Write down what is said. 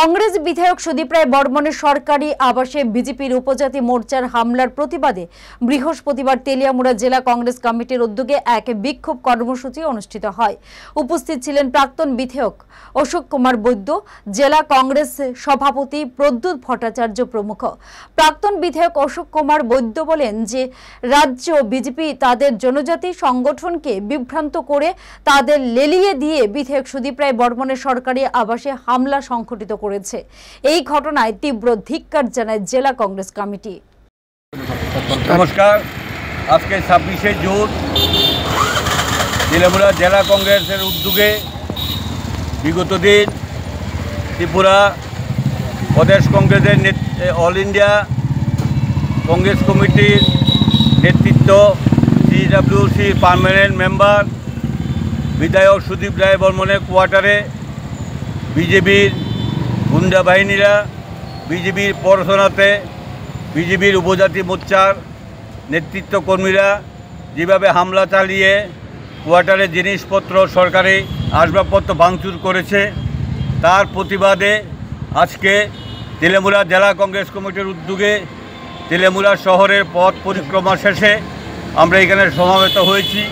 কংগ্রেস বিধায়ক সুদীপ রায় বর্মনের সরকারি আবাসে বিজেপির উপজাতি মোর্চার হামলার প্রতিবাদে বৃহস্পতিবার তেলিয়ামুড়া জেলা কংগ্রেস কমিটির উদ্যোগে এক বিক্ষোভ কর্মসূচি অনুষ্ঠিত হয়। উপস্থিত ছিলেন প্রাক্তন বিধায়ক অশোক কুমার বৈদ্য, জেলা কংগ্রেস সভাপতি প্রদ্যুৎ ভট্টাচার্য প্রমুখ। প্রাক্তন বিধায়ক অশোক কুমার বৈদ্য বলেন যে রাজ্য বিজেপি তাদের জনজাতি সংগঠনকে বিভ্রান্ত করে তাদের লেলিয়ে দিয়ে বিধায়ক সুদীপ রায় বর্মনের সরকারি আবাসে হামলা সংঘটিত করেছে। এই ঘটনায় তীব্র ধিক্কার জানায় জেলা কংগ্রেস কমিটি। নমস্কার। আজকে 26শে জুন তেলিয়ামুড়া জেলা কংগ্রেসের উদ্যোগে বিগত দিন ত্রিপুরা প্রদেশ কংগ্রেসের অল ইন্ডিয়া কংগ্রেস কমিটির নেতৃত্ব CWC পার্মানেন্ট মেম্বার বিধায়ক সুদীপ রায় বর্মনের কোয়ার্টারে বিজেপির গুন্ডা বাহিনীরা, বিজেপির পড়াশোনাতে বিজেপির উপজাতি মোর্চার নেতৃত্ব কর্মীরা যেভাবে হামলা চালিয়ে কোয়ার্টারে জিনিসপত্র, সরকারি আসবাবপত্র ভাঙচুর করেছে, তার প্রতিবাদে আজকে তেলিয়ামুড়া জেলা কংগ্রেস কমিটির উদ্যোগে তেলিয়ামুড়া শহরের পথ পরিক্রমা শেষে আমরা এখানে সমাবেত হয়েছি।